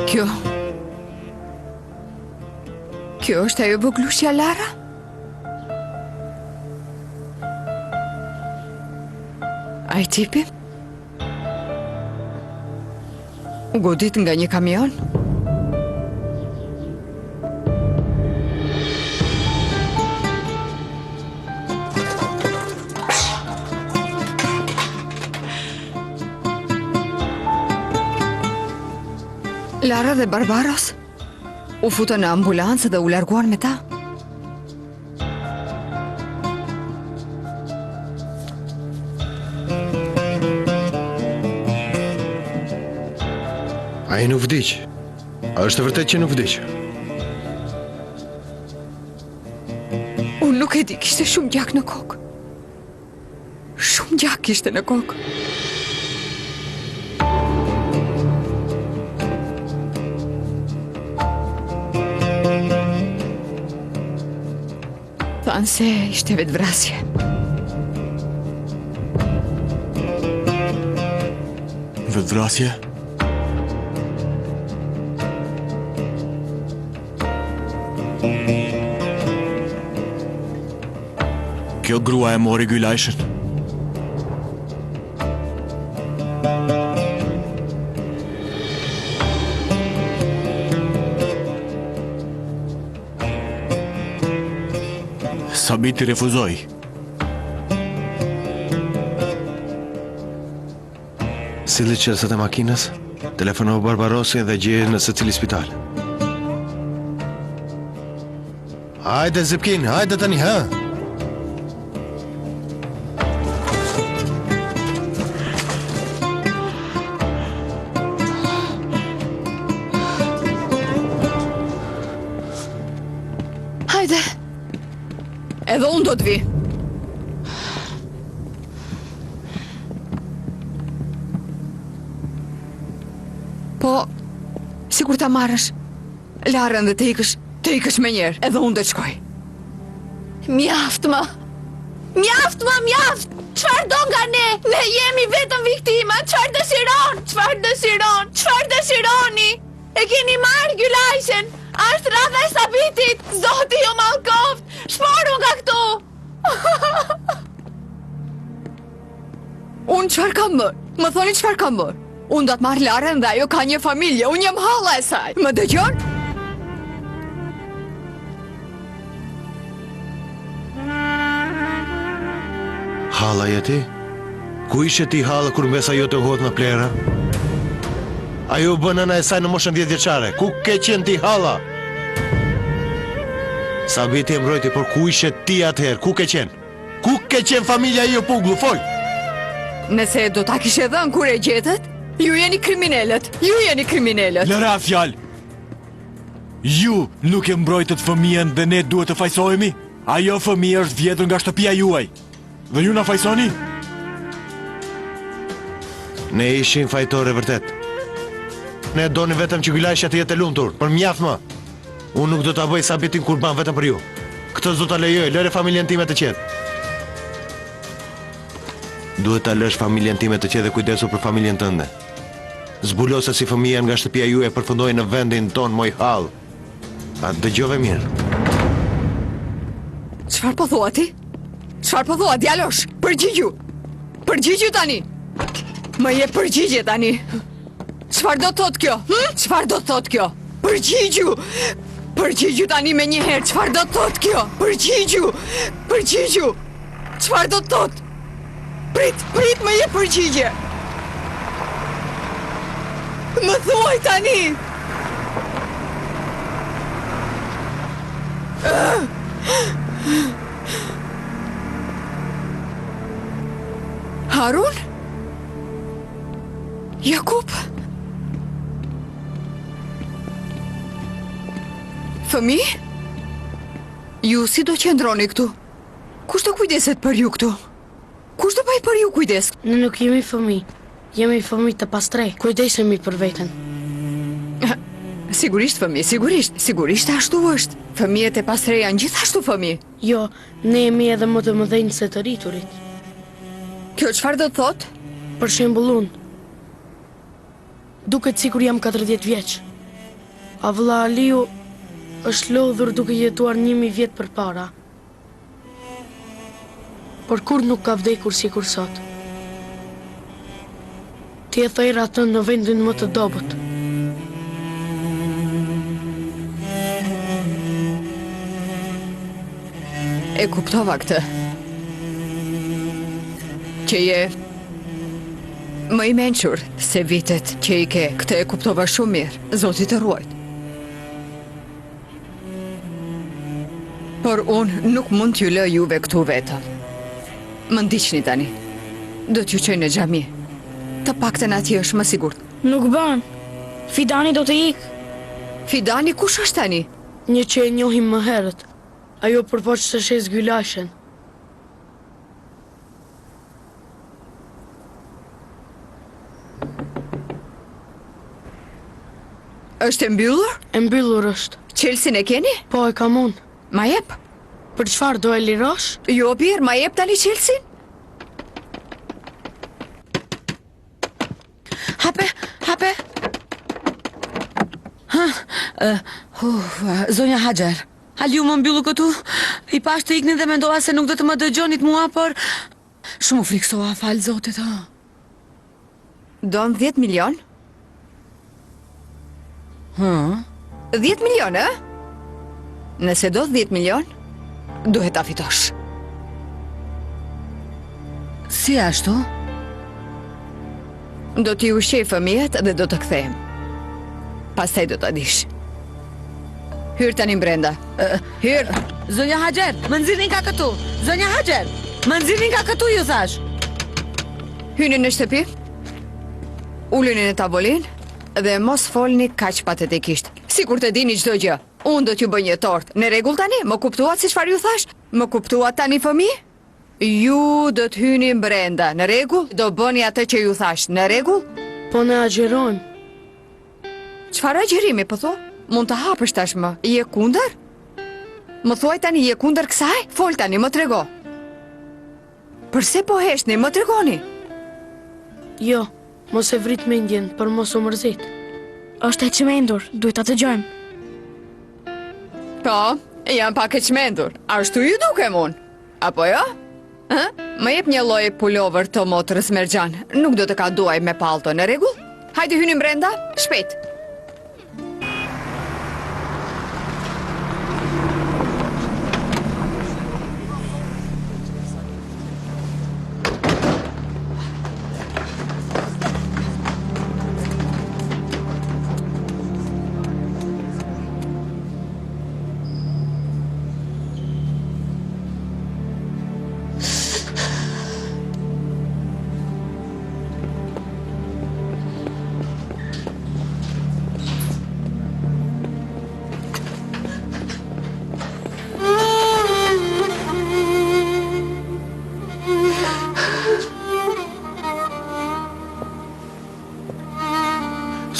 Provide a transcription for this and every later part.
Kjo është ajo voglushja Lara? Ai tipi? U godit nga një kamion? Lara dhe Barbaros u futën në ambulancë dhe u larguan me ta. Ai nuk vdiq. Është vërtet që nuk vdiq. Unë nuk e di, kishte shumë gjak në kokë. Shumë gjak kishte në kokë. Thanë se ishte vetvrasje. Vetvrasje? Kjo grua e mori Gylajshin. Sabiti refuzoi. Silli qelësat e makinës, telefonohu Barbarosin dhe gjeje në secili spital. Hajde Zipkin, hajde tani, ha? Hajde. Edhe unë do të vi. Po, sikur ta marrësh Larën dhe të ikësh me njerë, edhe unë do të shkoj. Mjaft, ma! Mjaft, ma, mjaft! Çfarë do nga ne? Ne jemi vetëm viktima. Çfarë dëshiron? Çfarë dëshiron? Çfarë dëshironi? E keni marrë Gylajshin. Është radha e Sabitit. Zoti ju mallkoft. Shporu nga këtu. Unë çfarë kam bërë? Më thoni çfarë kam bërë? Unë do të marr Larën dhe ajo ka një familje. Unë jam halla e saj. Më dëgjon? Halla je ti? Ku ishe ti halla kur mbesa jo të hodh në plera? Ajo u bë nëna e saj në moshën 10 vjeçare. Ku ke qenë ti halla? Sabiti e mbrojti, por ku ishe ti atëherë? Ku ke qenë? Ku ke qenë familja jo Puglu? Fol! Nëse do ta kishe dhënë kur e gjetët, ju jeni kriminalët. Ju jeni kriminalët. Lëra fjalë. Ju nuk e mbrojtët fëmijën dhe ne duhet të fajsohemi? Ajo fëmijë është vjedhur nga shtëpia juaj. Dhe ju na fajsoni? Ne ishim fajtore vërtet. Ne doni vetëm që Gylajsha të jetë e lumtur, për mjaft më. Unë nuk do ta bëj Sabitin kurban vetëm për ju. Këtë s'do ta lejoj, lëre familjen time të qetë. Duhet ta lësh familjen time të qetë dhe kujdesu për familjen tënde. Zbulo se si fëmija nga shtëpia ju e përfundoi në vendin ton moj hall. A dëgjove mirë? Çfarë po thua ti? Çfarë po thua, djalosh? Përgjigju! Përgjigju tani! Më jep përgjigje tani! Çfarë do thot kjo? Çfarë do thot kjo? Përgjigju! Përgjigju tani me një herë, çfarë do thot kjo? Përgjigju! Përgjigju! Çfarë do thot? Prit, më jep përgjigje! Më thuaj tani! Harun? Jakub? Fëmi? Ju si do qëndroni këtu? Kush do kujdeset për ju këtu? Kush do bëj për ju kujdes? Ne nuk jemi fëmi. Jemi fëmi të pastrej. Kujdesemi për veten. Sigurisht fëmi, sigurisht ashtu është. Fëmijët e pastrej janë gjithashtu fëmi. Jo, ne jemi edhe më të mëdhenj se të rriturit. Kjo çfarë do të thotë? Për shembull unë. Duket sikur jam 40 vjeç. A vëlla Aliu është lodhur duke jetuar 1000 vjet përpara. Por kur nuk ka vdekur si kur sot. Ti e thejrë atë në vendin më të dobët. E kuptova këtë. Që je më i mençur se vitet që i ke. Këtë e kuptova shumë mirë. Zoti të ruajt. Por unë nuk mund t'ju lë juve këtu vetëm. Më ndiqni tani. Do t'ju çoj në xhami. Të paktën atje është më sigurt. Nuk bën. Fidani do të ikë. Fidani kush është tani? Një që e njohim më herët. Ajo përpoq të shes Gylashen. Është e mbyllur? E mbyllur është. Qelsin e keni? Po e kam unë. Ma jep? Për çfarë do e lirosh? Jo, birë, ma jep tani qelsin? Hape. Zonja Haxher, Aliu më mbyllu këtu. I pash të iknin dhe mendova se nuk do të më dëgjonit mua, por shumë u friksova, fal Zotit. Don 10 milion? 10 milion, e? Nëse do 10 milion, duhet ta fitosh. Si ashtu? Do t'i ushqej fëmijët dhe do të kthehem. Pastaj do ta dish. Hyr tani brenda. Hyr. Zonja Haxher, më nxirrin ka këtu. Zonja Haxher, më nxirrin ka këtu, ju thash. Hyni në shtëpi. Uleni në tavolinë dhe mos folni kaq patetikisht. Sikur të dini çdo gjë. Unë do t'ju bëj një tort. Në rregull tani? Më kuptuat si çfarë ju thash? Më kuptuat tani fëmijë? Ju do të hyni brenda. Në rregull? Do bëni atë që ju thash. Në rregull? Po ne agjerojmë. Çfarë agjerimi po tho? Mund të hapësh tashmë. Je kundër? Më thuaj tani, je kundër kësaj? Fol tani, më trego. Përse po heshni, më tregoni. Jo, mos e vrit mendjen për mos u mërzit. Është e çmendur, duhet ta dëgjojmë. Po, jam pak e çmendur. Ashtu ju dukem unë. Apo jo? Më jep një lloj pulover të motrës Merxhan. Nuk do të ka duaj me pallto, në rregull? Hajde hyni brenda, shpejt.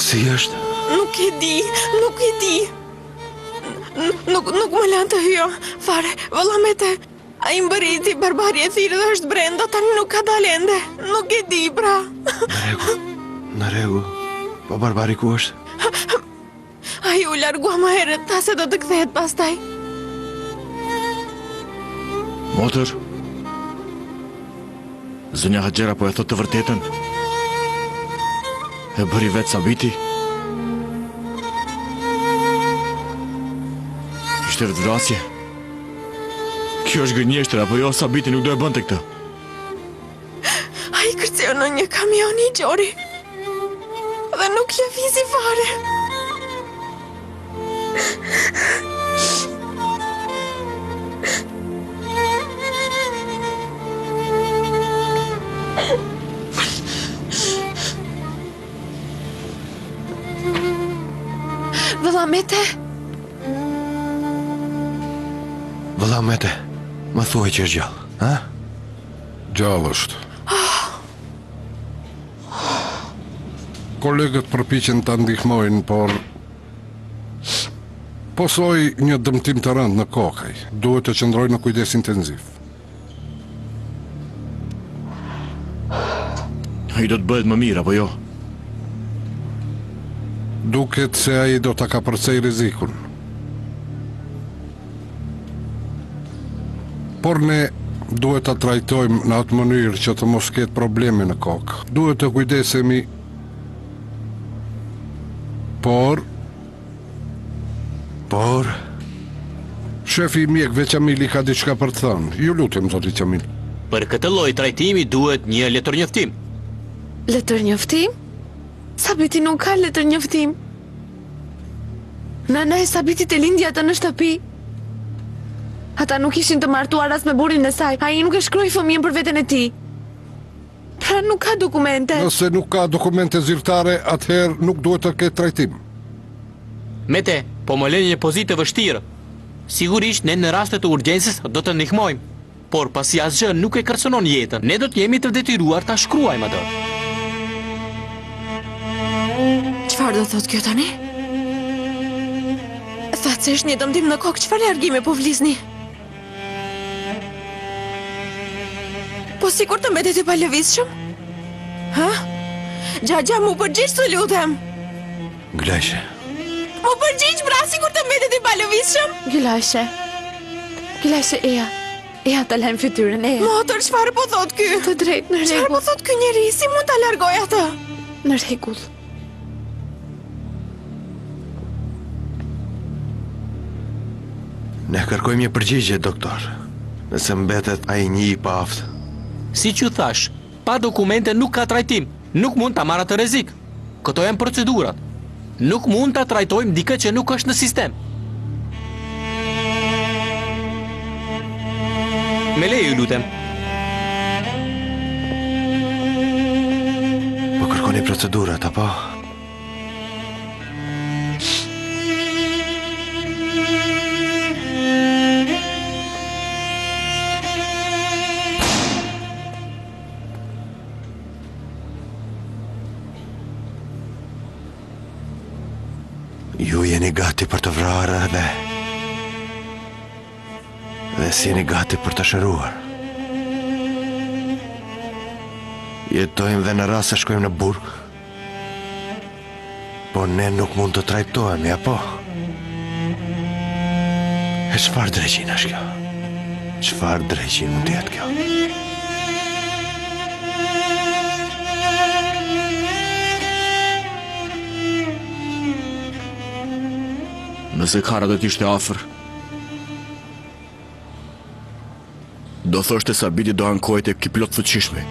Si është? Nuk e di. Nuk më lanë të hyjo. Fare, vëllamete. A i mbëriti, barbari e thirë dhe është brenda, tani nuk ka dalende. Nuk e di, pra. Në rregull. Po barbari ku është? A i u largua më herët, ta se do të kthehet pastaj. Motër, zonja Haxher apo e thot të vërtetën? E bëri vetë Sabiti? Ishte vetë vrasje? Kjo është gënjeshtër, apo jo, Sabiti nuk do e bënte këtë? A i kërceu në një kamion i gjori. Dhe nuk lëvizi fare. Vëllamete, më thuaj që është gjallë, ha? Gjallë është. Kolegët përpiqen ta ndihmojnë, por posoj një dëmtim të rënd në kokaj. Duhet të qëndroj në kujdes intenziv. Ai do të bëhet më mirë, apo jo? Duket se ai do ta kapërcej rrezikun. Por ne duhet ta trajtojmë në atë mënyrë që të mos ketë probleme në kokë. Duhet të kujdesemi. Por shefi i mjekëve Qamili ka diçka për të thënë. Ju lutem, zoti Qamil. Për këtë lloj trajtimi duhet një letërnjoftim. Letërnjoftim? Sabiti nuk ka letërnjoftim. Nëna e Sabitit e lindi atë në shtëpi. Ata nuk ishin të martuar as me burrin e saj. Ai nuk e shkroi fëmijën për veten e tij. Pra nuk ka dokumente. Nëse nuk ka dokumente zyrtare, atëherë nuk duhet të ketë trajtim. Mete, po më lënë një pozitë të vështirë. Sigurisht ne në raste të urgjencës do të ndihmojmë, por pasi asgjë nuk e kërcënon jetën, ne do të jemi të detyruar ta shkruajmë atë. Çfarë do thotë kjo tani? Thatë se është një dëmtim në kokë, çfarë argime po vlisni? Po sikur të mbetet i palëvizshëm? Ha? Gjaja, mu përgjigj të lutem. Glashe. Mu përgjigj pra, sikur të mbetet i palëvizshëm? Gilashe, eja të lajmë fytyrën, eja. Motër, çfarë po thot ky? Të drejt, në Çfarë po rregull. thot ky njeri? Si mund ta largoj atë? Në rregull. Ne kërkojmë një përgjigje, doktor. Nëse mbetet ai një i pa aftë. Si që thash, pa dokumente nuk ka trajtim, nuk mund ta marrë atë rrezik. Këto janë procedurat. Nuk mund ta trajtojmë dikë që nuk është në sistem. Me leje, ju lutem. Po kërkoni procedurat, apo? Ju jeni gati për të vrarë dhe si jeni gati për të shëruar. Jetojmë dhe në rast se shkojmë në burg, po ne nuk mund të trajtohemi, apo? E çfarë dreqin është kjo? Çfarë dreqin mund të jetë kjo? Nëse Kara do t'ishte afër, do thoshte Sabiti do ankohet e ki plot fuqishme.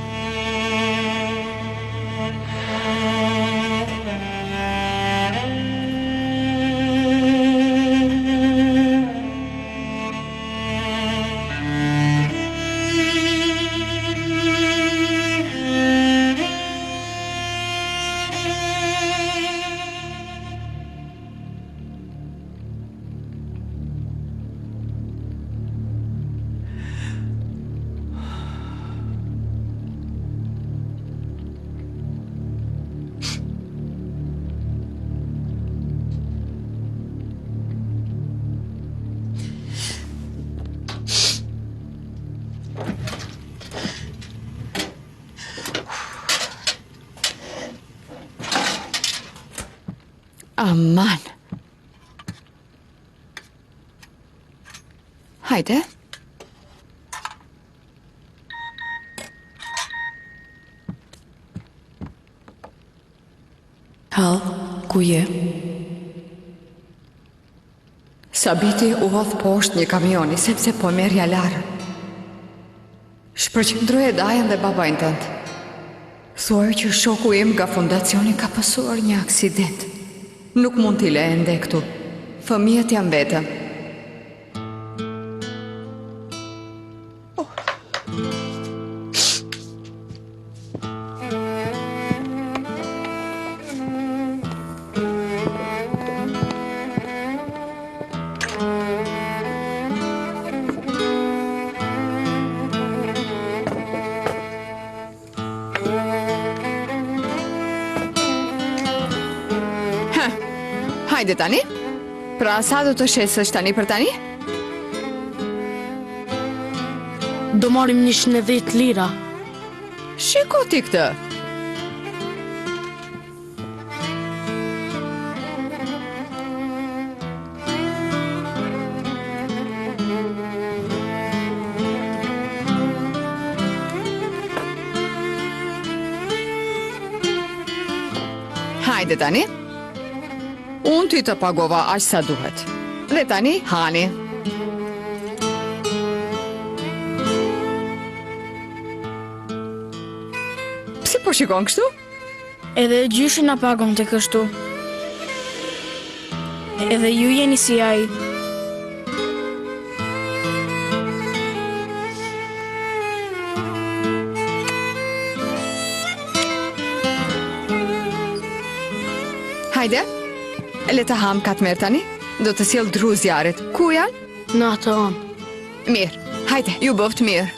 Aman. Hajde. Hall, ku je? Sabiti u hodh poshtë një kamioni sepse po merrja larë. Shpërqendroje Dajën dhe babajnë tënd. Thuaj që shoku im nga fondacioni ka pasur një aksident. Nuk mund t'i le ende këtu. Fëmijët janë vetëm. Hajde tani. Pra sa do të shesësh tani për tani? Do marrim 110 lira. Shiko ti këtë. Hajde tani. Unë ty të pagova aq sa duhet. Dhe tani, hani. Pse po shikon kështu? Edhe gjyshi na pagon të kështu. Edhe ju jeni si ai. Hajde, le të ham katë merë tani. Do të sjell dru zjarit. Ku janë? Në atë anë. Mirë, hajde, ju bëft mirë.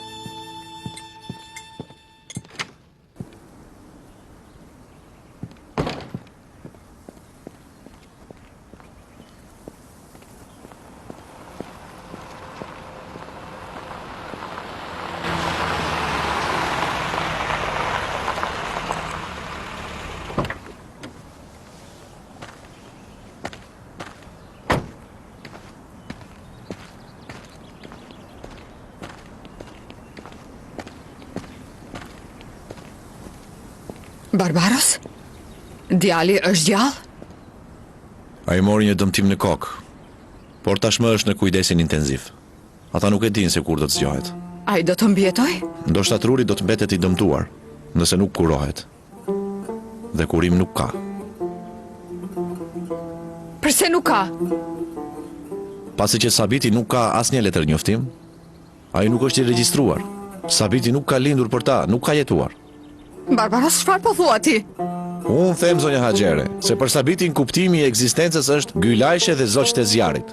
Barbaros? Djali është gjallë? A i mori një dëmtim në kokë, por tashmë është në kujdesin intenziv. Ata nuk e dinë se kur do të zgjohet. A i do të mbjetoj? Ndoshta truri do të mbetet i dëmtuar, nëse nuk kurohet. Dhe kurim nuk ka. Përse nuk ka? Pasi që Sabiti nuk ka asnjë letër njoftim, a i nuk është i regjistruar. Sabiti nuk ka lindur për ta, nuk ka jetuar. Barbaros, çfarë po thua ti? Unë them, zonja Haxhere, se për Sabitin kuptimi i ekzistencës është Gylajshe dhe zogjtë e zjarit.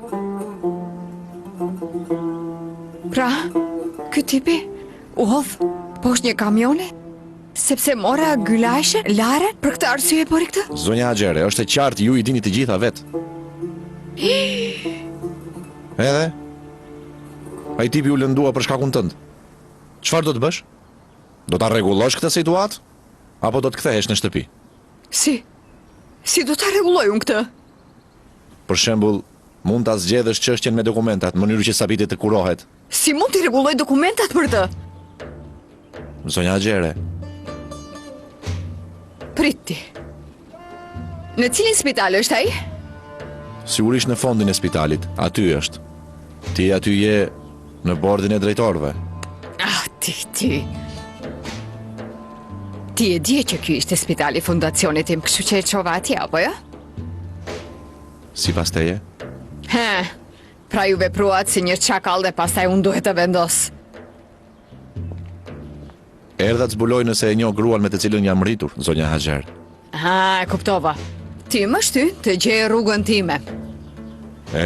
Pra, ky tipi u hodh poshtë një kamioni? Sepse mora Gylajshe, Laren, për këtë arsye bëri këtë? Zonja Haxhere, është e qartë, ju i dini të gjitha vetë. Edhe? Ai tipi u lëndua për shkakun tënd. Çfarë do të bësh? Do ta rregullosh këtë situatë? Apo do të kthehesh në shtëpi? Si do ta rregulloj unë këtë? Për shembull, mund ta zgjedhësh çështjen me dokumentat në mënyrë që Sabiti të kurohet. Si mund t'i rregulloj dokumentat për të? Zonja Haxhere, Priti. Në cilin spital është ai? sigurisht në fondin e spitalit, aty është. Ti aty je në bordin e drejtorëve. Ah, ti. Ti e di që ky ishte spitali fondacionit tim, kështu që e çova atje, apo jo? Sipas teje? Pra ju vepruat si një çakall dhe pastaj unë duhet të vendos. Erdha të zbuloj nëse e njoh gruan me të cilën jam rritur, zonja Haxher. E kuptova. Ti më shty të gjej rrugën time.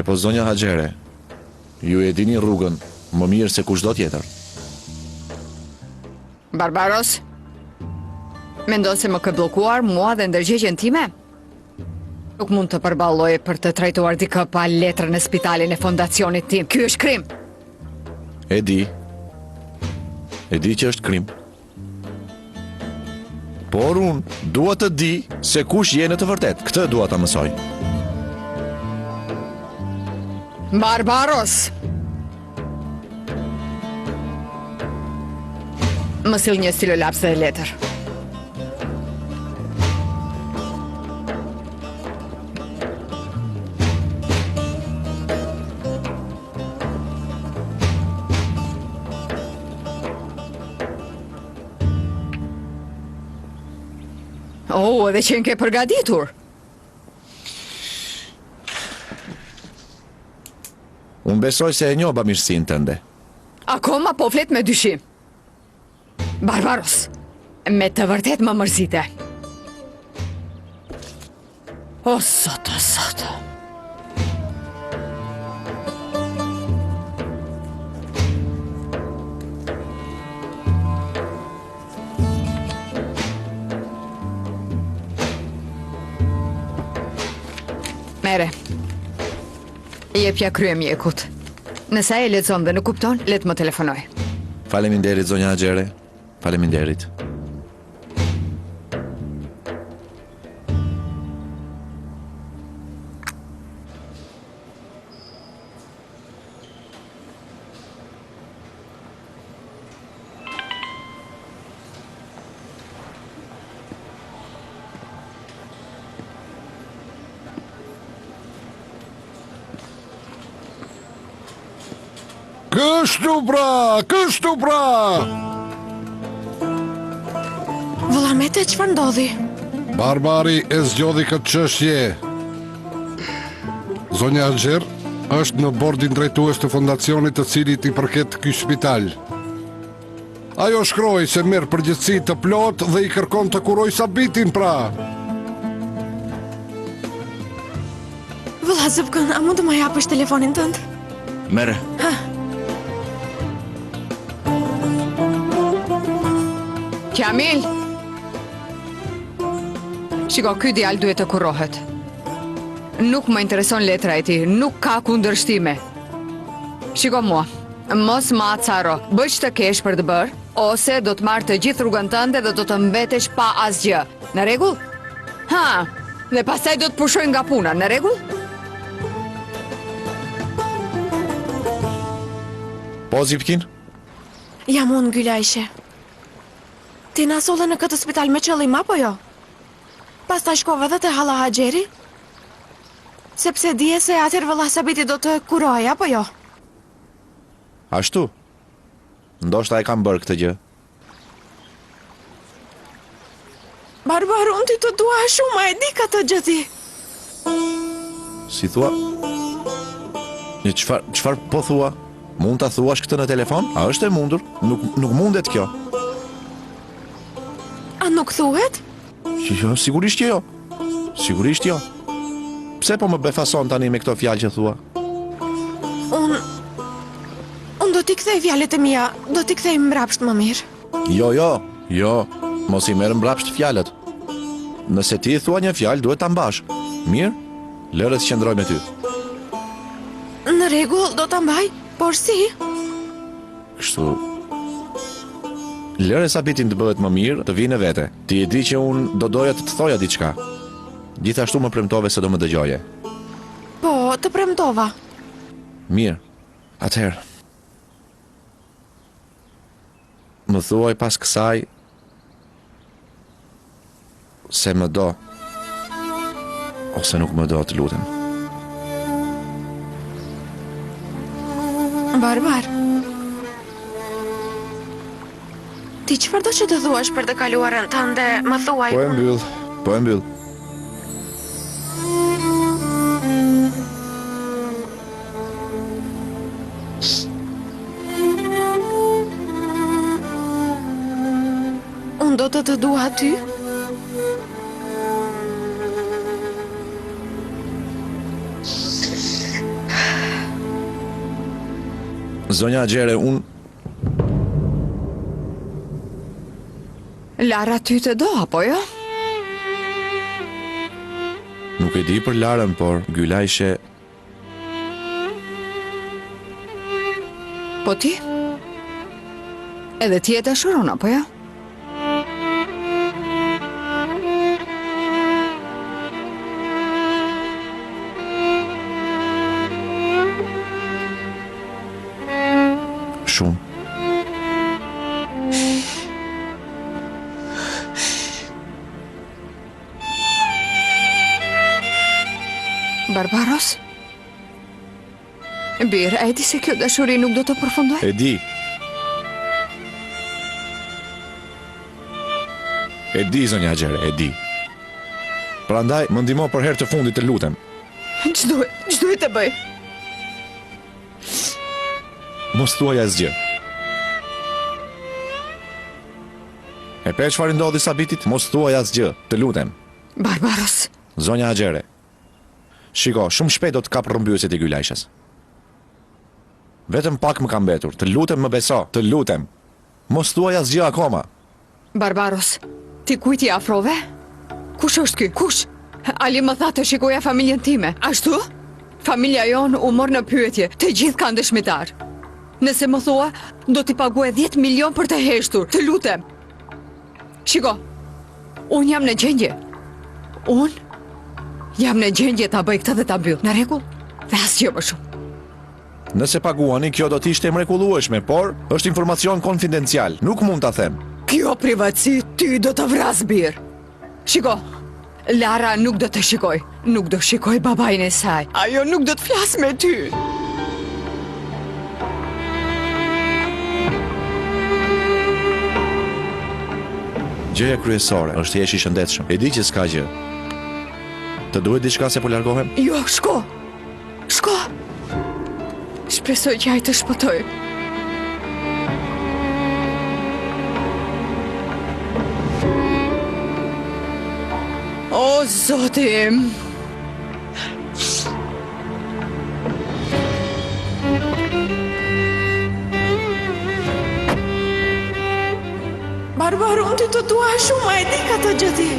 Po zonja Haxhere, ju e dini rrugën më mirë se kushdo tjetër. Barbaros, mendon se më ke bllokuar mua dhe ndërgjegjen time? Nuk mund të përballoj për të trajtuar dikë pa letrën e spitalin e fondacionit tim. Ky është krim. E di që është krim. Por unë dua të di se kush je në të vërtet. Këtë dua ta mësoj. Barbaros! Më sill një stilolaps dhe letër. Edhe që në ke përgatitur. Unë besoj se e njoh bamirësinë tënde. Akoma po flet me dyshim. Barbaros, me të vërtet më mërzite. O, sot. Mere, jepja krye mjekut. Nëse ai e lexon dhe nuk kupton, le të më telefonoj. Faleminderit zonja Haxhere. Faleminderit. Kështu pra! Vëlla Mete, çfarë ndodhi? Barbari e zgjodhi këtë çështje. Zonja Axher është në bordin drejtues të fondacionit të cilit i përket ky spital. Ajo shkroi se merr përgjegjësi të plot dhe i kërkon të kuroj Sabitin pra. Vëlla Zëvkën, a mund të më japësh telefonin tënd? Mere. Kamil! Shiko, ky djalë duhet të kurohet. Nuk më intereson letra e tij, nuk ka kundërshtime. Shiko mua, mos ma acaro, bëj që të kesh për të bërë, ose do të marrë të gjithë rrugën tënde dhe do të mbetesh pa asgjë. Në rregull? Ha, dhe pastaj do të pushoj nga puna, në rregull? Po, Zipkin? Jam unë Gylajshe. Ti na solle në këtë spital me qëllim apo jo? Pastaj shkova edhe te Halla Haxheri? Sepse dije se atëherë vëlla Sabiti do të kuroj apo jo? Ashtu? Ndoshta e kam bërë këtë gjë. Barbar, unë ti të dua shumë, a e di këtë gjë ti? Si thua? Një çfarë po thua? Mund ta thuash këtë në telefon? A është e mundur? Nuk mundet kjo. A nuk thuhet? Jo, sigurisht që jo. Sigurisht jo. Pse po më befason tani me këto fjalë që thua? Unë do t'i kthej fjalët e mia, do t'i kthej mbrapsht më mirë. Jo, mos i merr mbrapsht fjalët. Nëse ti thua një fjalë, duhet ta mbash. Mirë? Lëre të qëndroj me ty. Në rregull, do ta mbaj, por si? Kështu. Lëre Sabitin të bëhet më mirë, të vinë vete. Ti e di që unë do doja të thoja diçka. Gjithashtu më premtove se do më dëgjoje. Po, të premtova. Mirë. Atëherë. Më thuaj pas kësaj se më do ose nuk më do, të lutem. Barbar. Ti çfarë do që të thuash për të kaluarën tënde, më thuaj. Po e mbyll. Unë do të dua ty? Zonja Axhere, unë Lara ty të do, apo jo? nuk e di për Larën, por Gylajshe Po ti? Edhe ti e dashuron, apo jo? shumë. Barbaros? Bir, a e di se kjo dashuri nuk do të përfundoj? E di, zonja Axhere, e di. Prandaj, më ndihmo për herë të fundit, të lutem. Ç'duhet të bëj? Mos thuaj asgjë. E pe çfarë ndodhi Sabitit? Mos thuaj asgjë, të lutem. Barbaros. Zonja Axhere. Shiko, shumë shpejt do të kap rrëmbyesit e Gylajshes. Vetëm pak më ka mbetur, të lutem më beso, të lutem. Mos thuaj asgjë akoma. Barbaros, ti kujt i afrove? Kush është ky? Kush? Ali më tha të shikoja familjen time. Ashtu? Familja jonë u mor në pyetje, të gjithë kanë dëshmitar. Nëse më thua, do t'i paguaj 10 milion për të heshtur, të lutem. Shiko, unë jam në gjendje. Unë jam në gjendje ta bëj këtë dhe ta mbyll. Në rregull? Dhe asgjë më shumë. Nëse paguani, kjo do t'ishte e mrekullueshme, por është informacion konfidencial, nuk mund ta them. Kjo privatësi ty do të vras bir. Shiko, Lara nuk do të shikoj. Nuk do shikoj babajnë e saj. Ajo nuk do të flas me ty. Gjëja kryesore është jesh i shëndetshëm. E di që s'ka gjë. Të duhet diçka se po largohem? Jo, shko. Shko. Shpresoj që ai të shpëtoj. O, Zoti im. Barbaru, unë të dua shumë, e di ka të gjëti.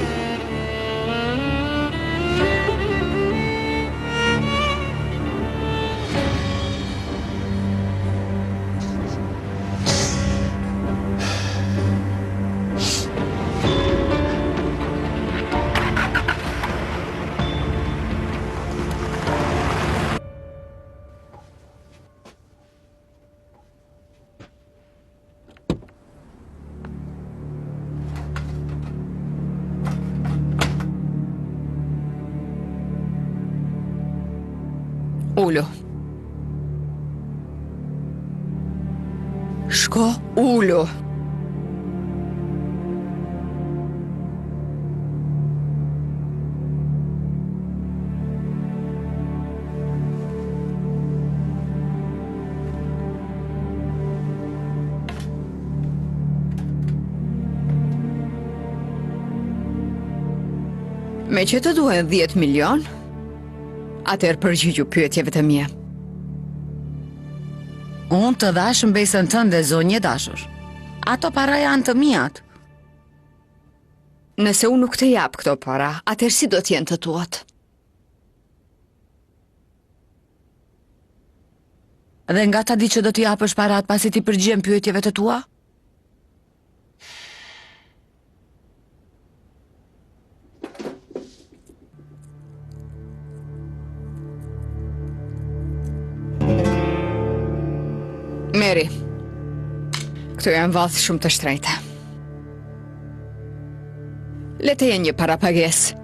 Ullu. Shko, ullu. Me që të duhen 10 milion, atëherë përgjigju pyetjeve të mia. Unë të dhash mbesën tënde, zonje dashur. Ato para janë të miat. Nëse unë nuk të jap këto para, atëherë si do t'jenë të tuat? Dhe nga ta di që do t'i japësh parat pasi ti përgjigjem pyetjeve të tua? Meri, këto janë vallë shumë të shtrejta. Le të jenë një parapagesë.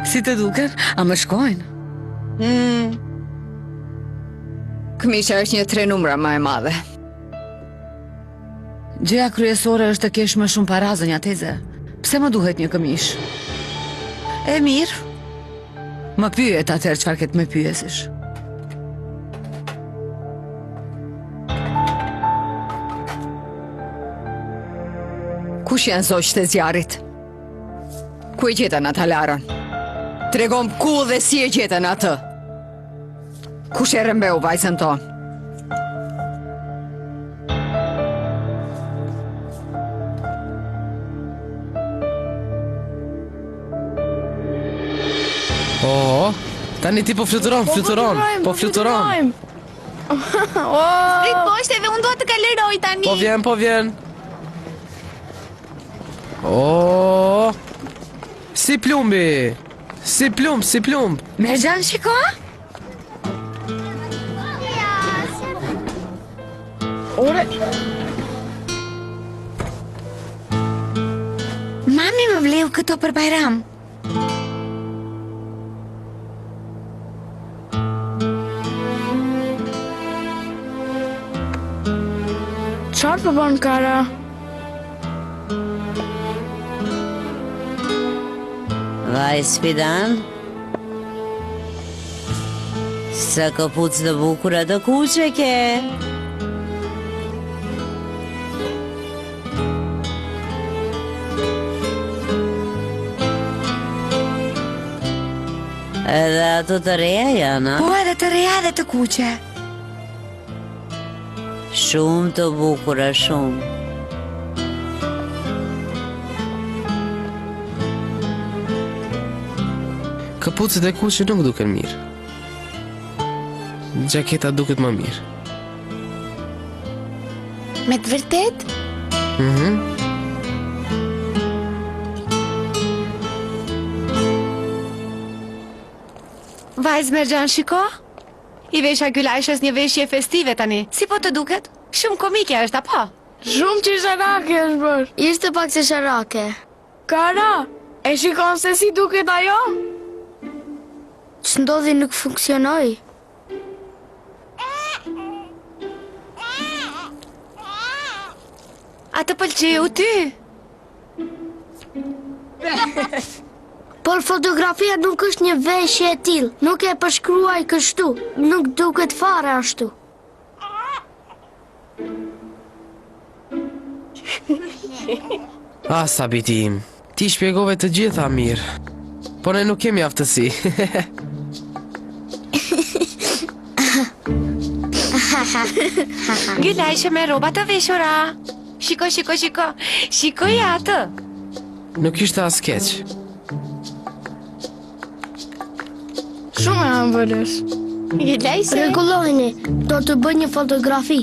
Si të duken? A më shkojnë? Këmisha është një 3 numra më e madhe. Gjëja kryesore është të kesh më shumë para, zonja teze. Pse më duhet një këmish? E mirë. Më pyet atëherë çfarë ke të më pyesish. Kush janë zogjtë e zjarrit? Ku e gjetën ata Laron? Tregom ku dhe si e gjetën atë. Kush e rrëmbeu vajzën tonë? Tani ti po fluturon, po fluturon. Prit poshtë dhe unë do të kaleroj tani. Po vjen. Oh! Si plumbi. Si plumb. Mergjan, shiko? Ore, Mami më vleu këto për Bajram. çfarë po bën Kara? Vaj Sfidan, sa këpucë të bukura të kuqe ke. Edhe ato të reja janë, a? Po, edhe të reja dhe të kuqe. Shumë të bukura, shumë. Këpucët e kuqe nuk duken mirë. Gjaketa duket më mirë. Me të vërtet? Vajzë Mergjan, shiko? I vesha Gylajshës një veshje festive tani. Si po të duket? Shumë komike është, apo? Shumë që sharake është bërë. Ishte pak se sharake. Kara, e shikon se si duket ajo? Ç'ndodhi nuk funksionoi. A të pëlqeu ty? Por fotografia nuk është një veshje e tillë. Nuk e përshkruaj kështu. Nuk duket fare ashtu. Sabiti im, ti shpjegove të gjitha mirë. Po ne nuk kemi aftësi. Gylajshe me rroba të veshura. Shiko. Shikoj atë. Nuk ishte as keq. Shumë e ëmbëlës. Gylajse. Rregulloheni, do të bëj një fotografi.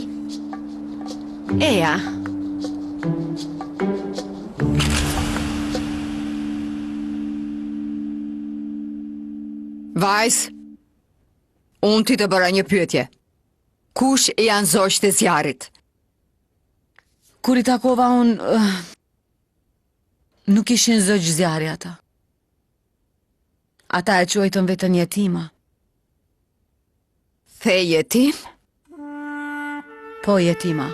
Eja. Vajz, unë ti të bëra një pyetje. Kush janë zogjtë e zjarit? Kur i takova unë, nuk ishin zogj zjarri ata. Ata e quajtën vetën jetima. The jetim? Po jetima.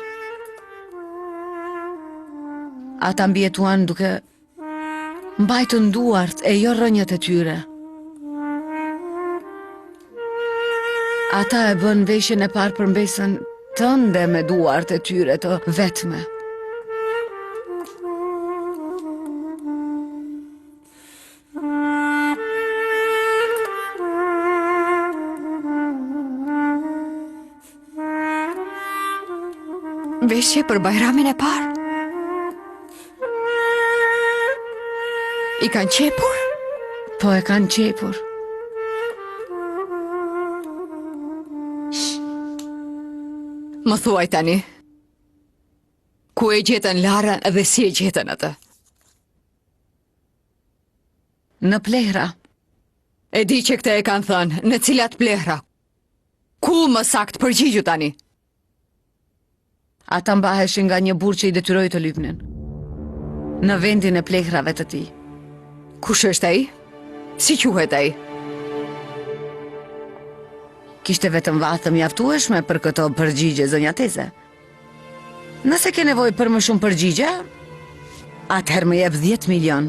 Ata mbjetuan duke mbajtën duart e jo rrënjët e tyre. Ata e bën veshjen e parë për mbesën tënde me duart e tyre të vetme. Veshje për bajramin e parë? I kanë qepur? Po e kanë qepur. Më thuaj tani, ku e gjetën Larën dhe si e gjetën atë? Në plehra. E di që këte e kanë thënë, në cilat plehra? Ku më sakt përgjigju tani? Ata mbaheshin nga një burr që i detyroi të lypnin. Në vendin e plehrave të tij. Kush është ai? Si quhet ai? Kishte vetëm vath të mjaftueshme për këto përgjigje, zonja Teze. Nëse ke nevojë për më shumë përgjigje, atëherë më jep 10 milion.